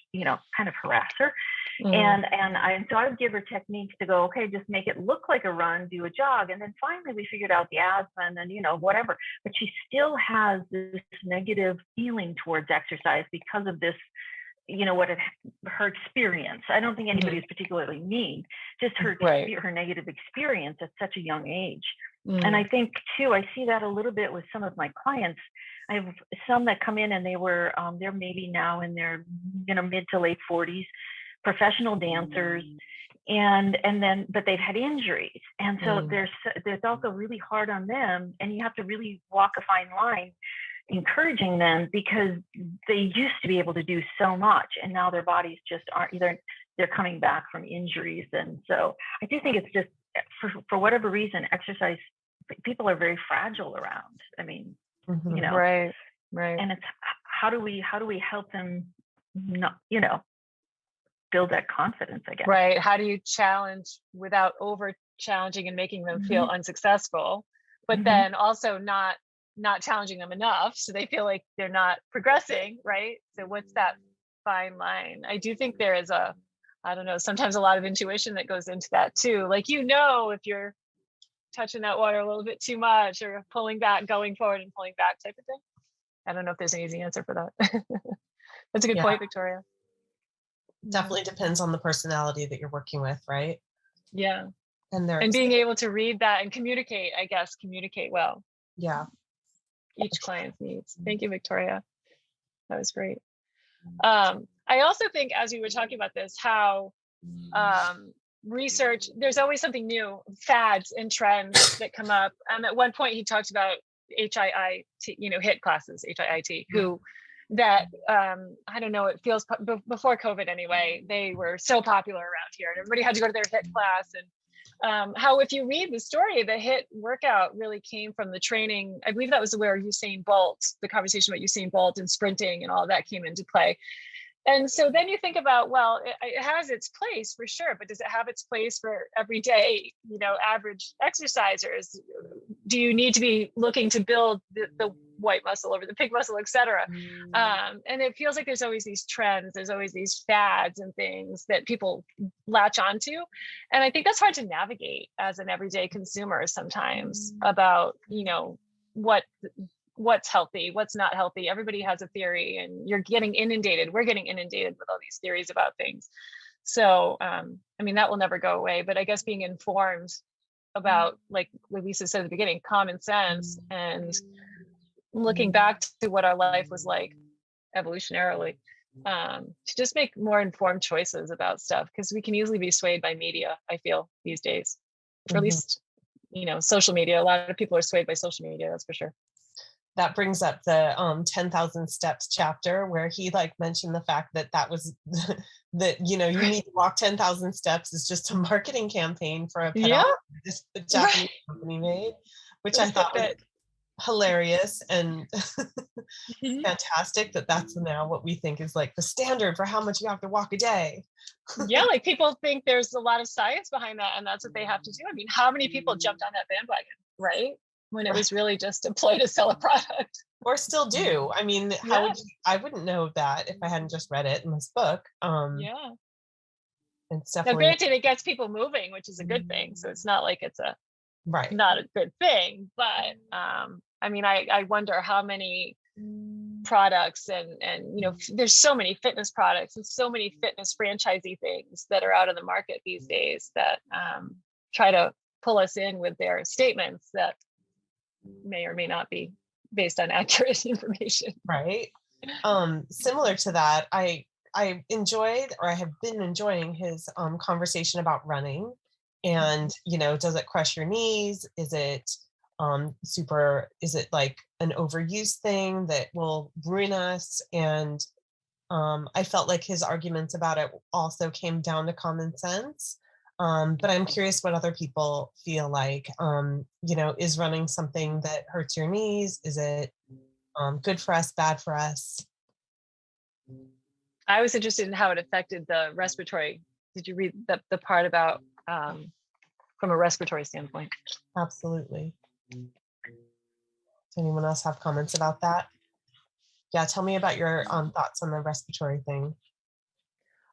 kind of harass her. And so I would give her techniques to go, okay, just make it look like a run, do a jog. And then finally we figured out the asthma, and then, whatever. But she still has this negative feeling towards exercise because of this, her experience. I don't think anybody is particularly mean, just her negative experience at such a young age. And I think too, I see that a little bit with some of my clients. I have some that come in and they're maybe now in their, mid to late 40s, professional dancers, but they've had injuries. And so there's also really hard on them, and you have to really walk a fine line encouraging them, because they used to be able to do so much, and now their bodies just aren't, either they're coming back from injuries. And so I do think it's just for whatever reason, exercise, people are very fragile around. I mean, you know, Right. and it's how do we help them not, you know, build that confidence, I guess. Right. How do you challenge without over challenging and making them feel unsuccessful, but then also not challenging them enough so they feel like they're not progressing, right? So what's that fine line? I do think there is I don't know, sometimes a lot of intuition that goes into that too. Like, you know, if you're touching that water a little bit too much or pulling back, going forward and pulling back type of thing. I don't know if there's an easy answer for that. That's a good point, Victoria. Definitely depends on the personality that you're working with, right? Yeah. And being able to read that and communicate well. Yeah. Each client's needs. Thank you, Victoria. That was great. I also think, as we were talking about this, how research, there's always something new, fads and trends that come up. At one point he talked about HIIT, you know, HIIT classes, HIIT, who that I don't know, it feels before COVID anyway, they were so popular around here and everybody had to go to their HIIT class. And how, if you read the story, the HIIT workout really came from the training. I believe that was where Usain Bolt, the conversation about Usain Bolt and sprinting and all that came into play. And so then you think about, well, it has its place for sure, but does it have its place for everyday, you know, average exercisers? Do you need to be looking to build the white muscle over the pig muscle, et cetera? And it feels like there's always these trends, there's always these fads and things that people latch onto. And I think that's hard to navigate as an everyday consumer sometimes about, you know, what's healthy, what's not healthy. Everybody has a theory and we're getting inundated with all these theories about things. So, I mean, that will never go away, but I guess being informed about, like Lisa said at the beginning, common sense and looking back to what our life was like evolutionarily, to just make more informed choices about stuff, because we can easily be swayed by media, I feel, these days, or at least, you know, social media. A lot of people are swayed by social media, that's for sure. That brings up the 10,000 steps chapter, where he like mentioned the fact that was that, you know, you need to walk 10,000 steps is just a marketing campaign for a pedal the Japanese company made, which I thought was hilarious and fantastic. That's now what we think is like the standard for how much you have to walk a day. Yeah, like people think there's a lot of science behind that and that's what they have to do. I mean, how many people jumped on that bandwagon, right? When it was really just a ploy to sell a product. Or still do. I mean, I wouldn't know that if I hadn't just read it in this book. It's definitely, now granted, it gets people moving, which is a good thing. So it's not like it's not a good thing, but I mean, I wonder how many products and you know, there's so many fitness products and so many fitness franchisee things that are out in the market these days that try to pull us in with their statements that may or may not be based on accurate information. Right. Similar to that, I enjoyed, or I have been enjoying his conversation about running, and, you know, does it crush your knees? Is it is it like an overuse thing that will ruin us? And I felt like his arguments about it also came down to common sense. But I'm curious what other people feel like. You know, is running something that hurts your knees? Is it good for us, bad for us? I was interested in how it affected the respiratory. Did you read the part about from a respiratory standpoint? Absolutely. Does anyone else have comments about that? Yeah, tell me about your thoughts on the respiratory thing.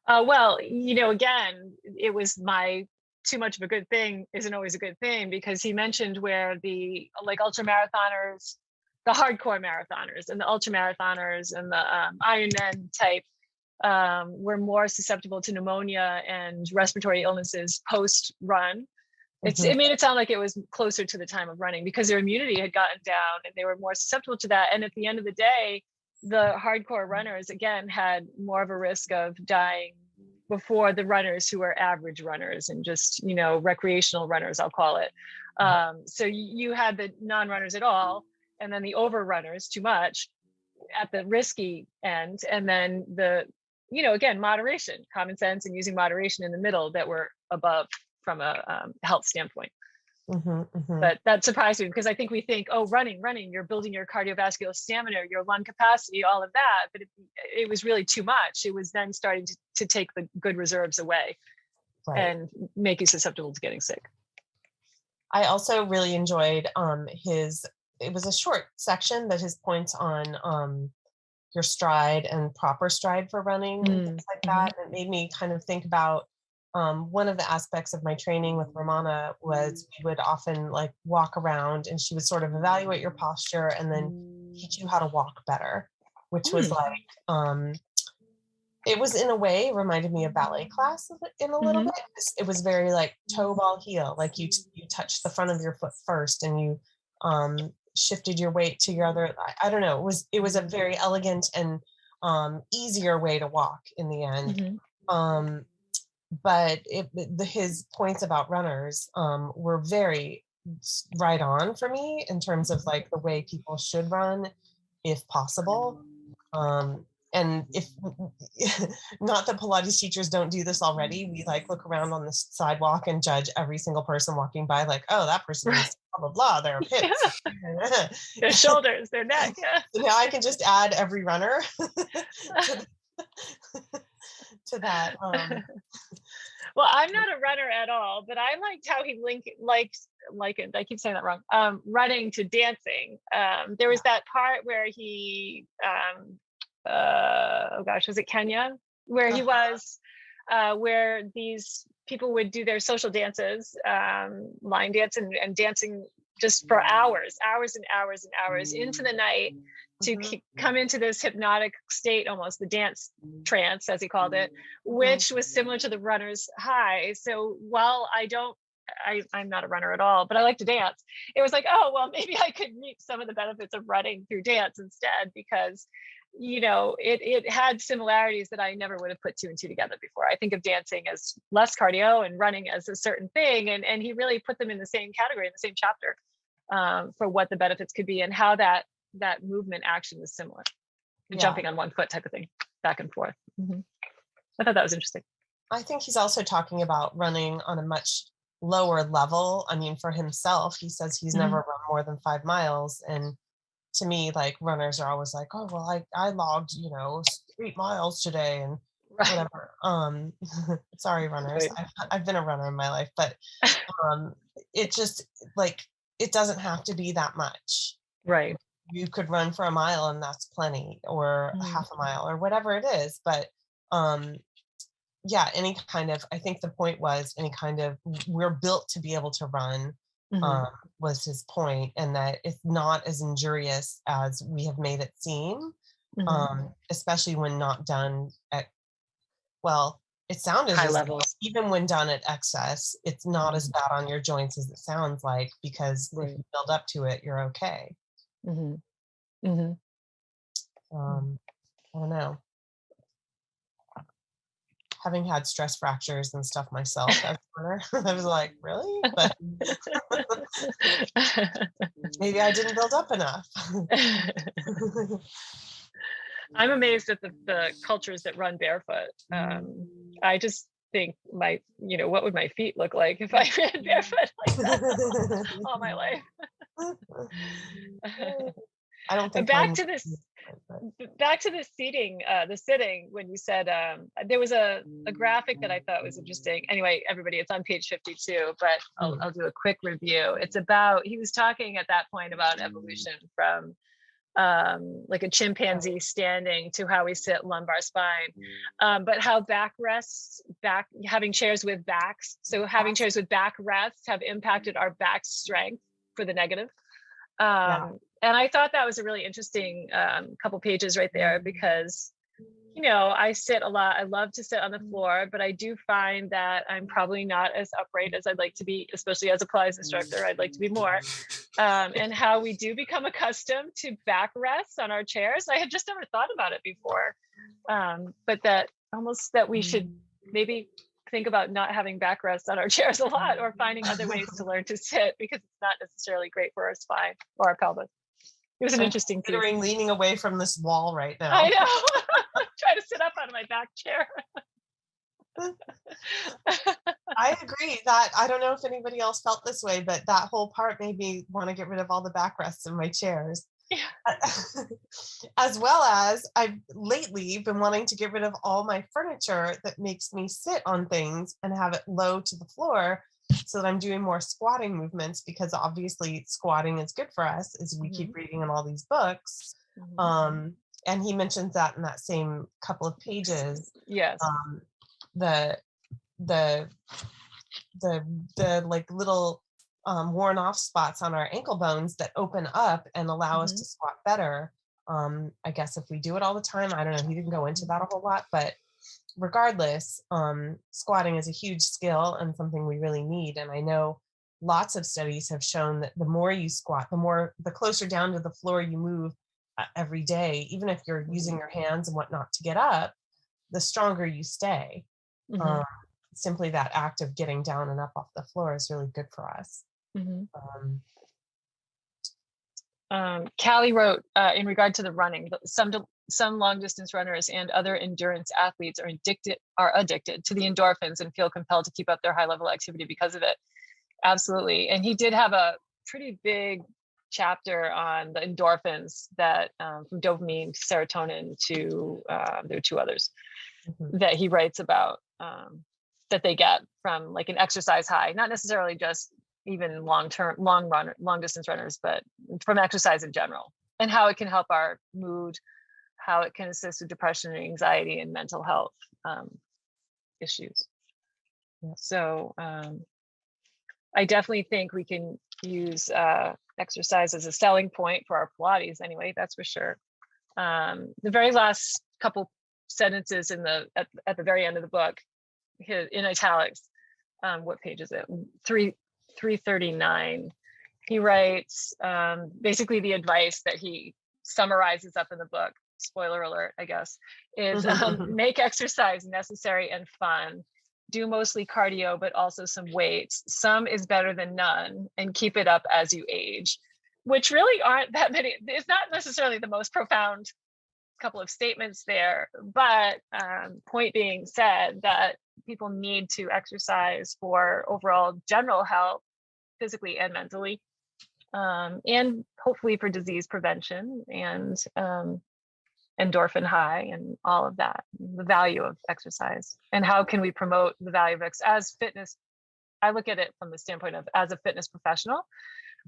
Well, you know, again, it was my too much of a good thing isn't always a good thing, because he mentioned where the like ultra marathoners, the hardcore marathoners and the ultra marathoners and the Ironman type were more susceptible to pneumonia and respiratory illnesses post run. It made it sound like it was closer to the time of running because their immunity had gotten down and they were more susceptible to that. And at the end of the day, the hardcore runners, again, had more of a risk of dying before the runners who were average runners and just, you know, recreational runners, I'll call it. So you had the non-runners at all, and then the over runners too much at the risky end, and then the, again, moderation, common sense, and using moderation in the middle that were above from a health standpoint. But that surprised me, because I think we think, oh, running, you're building your cardiovascular stamina, your lung capacity, all of that. But it was really too much. It was then starting to take the good reserves away and make you susceptible to getting sick. I also really enjoyed it was a short section, but his points on your stride and proper stride for running and things like that. It made me kind of think about one of the aspects of my training with Romana was we would often like walk around, and she would sort of evaluate your posture and then teach you how to walk better, which was like, it was in a way reminded me of ballet class in a little bit. It was very like toe ball heel, like you touched the front of your foot first and you shifted your weight to your other. I don't know. It was a very elegant and easier way to walk in the end. But his points about runners were very right on for me in terms of like the way people should run if possible. And if not that Pilates teachers don't do this already, we like look around on the sidewalk and judge every single person walking by, like, oh, that person is blah, blah, blah, their hips, their shoulders, their neck. So now I can just add every runner to that. Well, I'm not a runner at all, but I liked how he likened, I keep saying that wrong, running to dancing. There was that part where he, oh gosh, was it Kenya? Where he was, where these people would do their social dances, line dance and dancing just for hours and hours into the night to come into this hypnotic state, almost the dance trance, as he called it, which was similar to the runner's high. So while I'm not a runner at all, but I like to dance, it was like, oh, well, maybe I could reap some of the benefits of running through dance instead, because it had similarities that I never would have put two and two together before. I think of dancing as less cardio and running as a certain thing. And he really put them in the same category, in the same chapter, for what the benefits could be and how that movement action is similar. Jumping on one foot type of thing, back and forth. I thought that was interesting. I think he's also talking about running on a much lower level. I mean, for himself, he says he's never run more than 5 miles. And to me, like, runners are always like, oh, well, I logged, 8 miles today and whatever. Sorry, runners. I've been a runner in my life, but it just like, it doesn't have to be that much. Right. You could run for a mile and that's plenty, or half a mile or whatever it is. But any kind of, I think the point was any kind of, we're built to be able to run. Was his point, and that it's not as injurious as we have made it seem, especially when not done at, well, it sounded high as levels. Even when done at excess, it's not as bad on your joints as it sounds like, because if you build up to it, you're okay. I don't know. Having had stress fractures and stuff myself as a runner, I was like, really? But maybe I didn't build up enough. I'm amazed at the cultures that run barefoot. I just think what would my feet look like if I ran barefoot like that all my life? I don't think. Back to the seating, the sitting, when you said there was a graphic that I thought was interesting. Anyway, everybody, it's on page 52, but I'll do a quick review. It's about, he was talking at that point about evolution from like a chimpanzee standing to how we sit lumbar spine, but how having chairs with backs. So having chairs with back rests have impacted our back strength for the negative. And I thought that was a really interesting couple pages right there, because, I sit a lot. I love to sit on the floor, but I do find that I'm probably not as upright as I'd like to be, especially as a Pilates instructor. I'd like to be more. And how we do become accustomed to back rests on our chairs. I had just never thought about it before, but that we should maybe think about not having backrests on our chairs a lot, or finding other ways to learn to sit, because it's not necessarily great for our spine or our pelvis. It was an interesting piece. Considering leaning away from this wall right now. I know. Try to sit up out of my back chair. I agree that I don't know if anybody else felt this way, but that whole part made me want to get rid of all the backrests in my chairs. Yeah. As well as I've lately been wanting to get rid of all my furniture that makes me sit on things and have it low to the floor so that I'm doing more squatting movements, because obviously squatting is good for us as we keep reading in all these books. And he mentions that in that same couple of pages. Yes. The like little worn off spots on our ankle bones that open up and allow us to squat better. I guess if we do it all the time, I don't know, he didn't go into that a whole lot, but regardless, squatting is a huge skill and something we really need. And I know lots of studies have shown that the more you squat, the closer down to the floor you move every day, even if you're using your hands and whatnot to get up, the stronger you stay. Simply that act of getting down and up off the floor is really good for us. Callie wrote, in regard to the running, some long distance runners and other endurance athletes are addicted to the endorphins and feel compelled to keep up their high level activity because of it. Absolutely. And he did have a pretty big chapter on the endorphins that from dopamine to serotonin to there are two others that he writes about that they get from like an exercise high, not necessarily just even long distance runners, but from exercise in general, and how it can help our mood, how it can assist with depression and anxiety and mental health issues. So I definitely think we can use exercise as a selling point for our Pilates anyway, that's for sure. The very last couple sentences at the very end of the book, in italics, what page is it? 339. He writes basically the advice that he summarizes up in the book, spoiler alert, I guess, is make exercise necessary and fun. Do mostly cardio, but also some weights. Some is better than none, and keep it up as you age, which really aren't that many. It's not necessarily the most profound couple of statements there, but point being said that people need to exercise for overall general health, physically and mentally, and hopefully for disease prevention and endorphin high and all of that, the value of exercise. And how can we promote the value of as fitness? I look at it from the standpoint of as a fitness professional.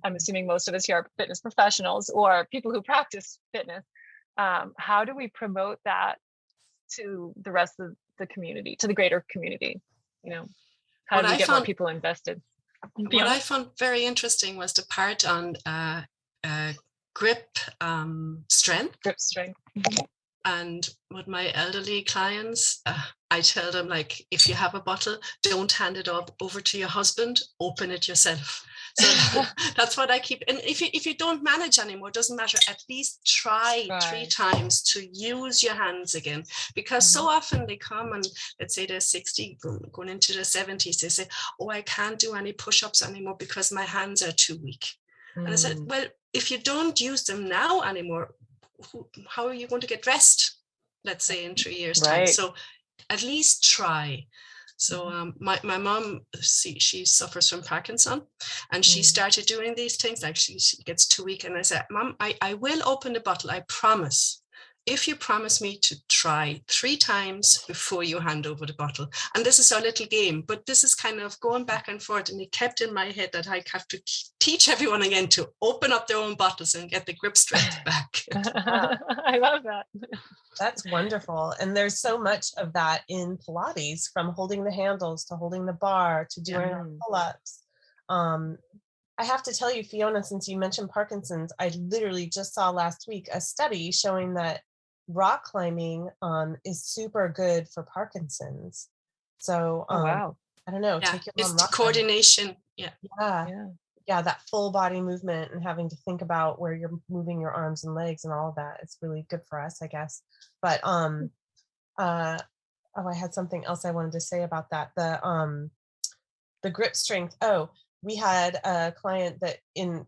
I'm assuming most of us here are fitness professionals or people who practice fitness. How do we promote that to the rest of the community, to the greater community? How do we get more people invested? What I found very interesting was the part on grip strength. Grip strength. And with my elderly clients, I tell them, like, if you have a bottle, don't hand it over to your husband, open it yourself. So that's what I keep. And if you don't manage anymore, it doesn't matter. At least try 3 times to use your hands again, because so often they come and let's say they're 60, going into their 70s, they say, oh, I can't do any push-ups anymore because my hands are too weak. And I said, well, if you don't use them now anymore, how are you going to get dressed, let's say in 3 years time? So at least try. So my mom, she suffers from Parkinson, and she started doing these things. Like she gets too weak, and I said, Mom, I will open the bottle, I promise, if you promise me to try 3 times before you hand over the bottle. And this is our little game, but this is kind of going back and forth. And it kept in my head that I have to teach everyone again to open up their own bottles and get the grip strength back. I love that. That's wonderful. And there's so much of that in Pilates, from holding the handles to holding the bar to doing pull-ups. I have to tell you, Fiona, since you mentioned Parkinson's, I literally just saw last week a study showing that rock climbing is super good for Parkinson's. So wow. I don't know. Yeah, take your it's mom the coordination. Yeah, that full body movement and having to think about where you're moving your arms and legs and all of that. It's really good for us, I guess. But I had something else I wanted to say about that. The grip strength. Oh, we had a client that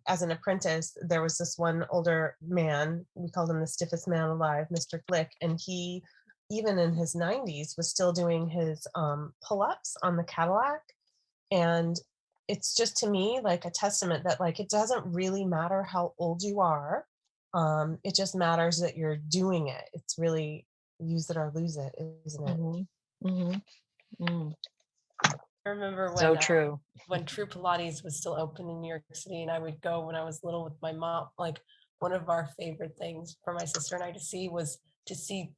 as an apprentice, there was this one older man, we called him the stiffest man alive, Mr. Glick, and he even in his 90s, was still doing his pull-ups on the Cadillac. And it's just, to me, like a testament that like it doesn't really matter how old you are. It just matters that you're doing it. It's really use it or lose it, isn't it? I remember So when true. when True Pilates was still open in New York City, and I would go when I was little with my mom. Like, one of our favorite things for my sister and I to see was to see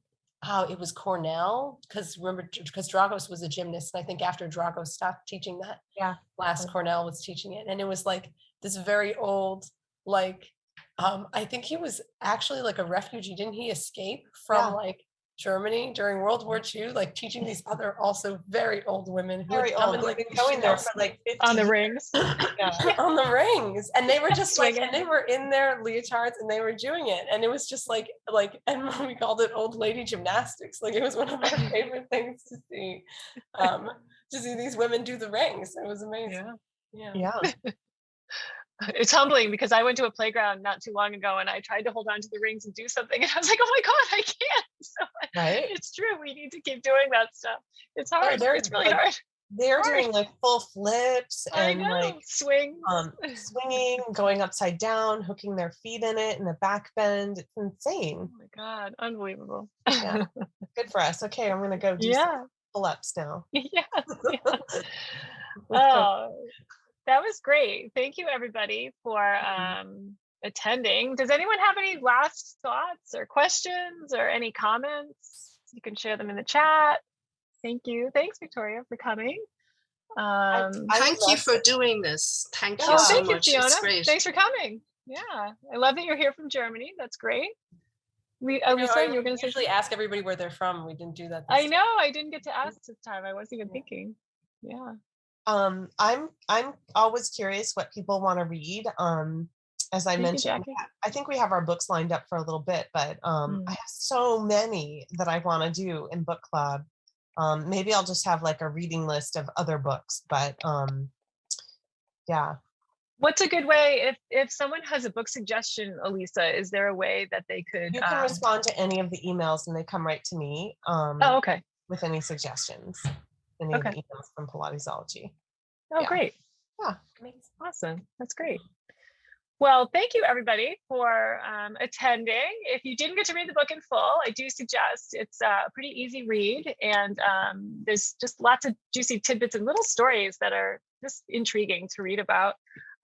how it was Cornell, because remember, because Dragos was a gymnast, and I think after Dragos stopped teaching that, Yeah. last Cornell was teaching it, and it was like this very old, like, I think he was actually like a refugee. Didn't he escape from Yeah. like Germany during World War II, like teaching these other also very old women who Very had come old. in They've like been these going there Chanel for like 50 On the years. rings. Yeah. on the rings, and they were just like, Swinging. and they were in their leotards and they were doing it, and it was just like, and we called it old lady gymnastics. Like, it was one of our favorite things to see these women do the rings. It was amazing. Yeah. Yeah. It's humbling because I went to a playground not too long ago and I tried to hold on to the rings and do something, and I was like, oh my God, I can't. So Right. it's true. We need to keep doing that stuff. It's hard. they're It's really like- hard. They're Hard. doing like full flips I and know. like Swing. swinging, going upside down, hooking their feet in it, and a back bend. It's insane. Oh my God. Unbelievable. Yeah. Good for us. Okay, I'm gonna go do some Yeah. pull-ups now. Yeah. Oh, that was great. Thank you, everybody, for attending. Does anyone have any last thoughts or questions or any comments? You can share them in the chat. Thank you. Thanks, Victoria, for coming. I Thank you love for it. doing this. Thank Oh, you so thank you, much. Fiona. It's great. Thanks for coming. Yeah, I love that you're here from Germany. That's great. You Lisa, you were going to say usually something? ask everybody where they're from. We didn't do that this I time. know. I didn't get to ask this time. I wasn't even thinking. Yeah. I'm always curious what people want to read. As I Thank you, mentioned, Jackie. I think we have our books lined up for a little bit, but I have so many that I want to do in book club. Maybe I'll just have like a reading list of other books, but yeah. What's a good way if someone has a book suggestion, Elisa, is there a way that they could You can respond to any of the emails and they come right to me oh, okay. with any suggestions. Any of the emails from Pilatesology. Oh, Yeah. great. Yeah. Awesome. That's great. Well, thank you, everybody, for attending. If you didn't get to read the book in full, I do suggest it's a pretty easy read. And there's just lots of juicy tidbits and little stories that are just intriguing to read about.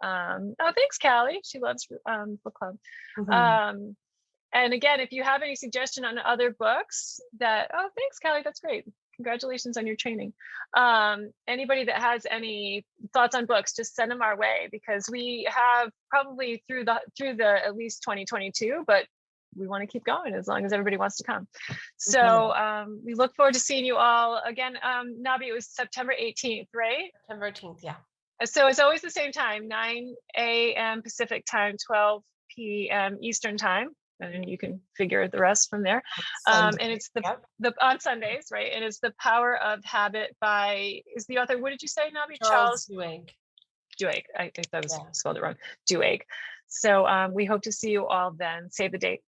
Oh, thanks, Callie. She loves book club. Mhm. And again, if you have any suggestion on other books that, oh, thanks, Callie. That's great. Congratulations on your training. Anybody that has any thoughts on books, just send them our way, because we have probably through the at least 2022, but we want to keep going as long as everybody wants to come. So we look forward to seeing you all again. Nabi, it was September 18th, right? September 18th, yeah. So it's always the same time, 9 a.m. Pacific time, 12 p.m. Eastern time. And you can figure the rest from there. And it's the on Sundays, right? And it's The Power of Habit by, is the author, what did you say, Nabi? Charles Duhigg. Duhigg. I think that was spelled it wrong. Duhigg. So we hope to see you all then. Save the date.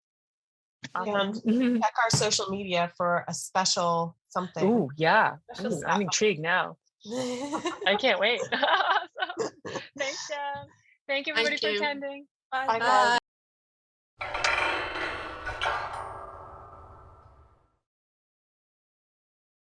Awesome. Check our social media for a special something. Ooh, yeah. Ooh, I'm intrigued now. I can't wait. Awesome. Thanks, Jen. Thank you, everybody, for attending. Bye, guys.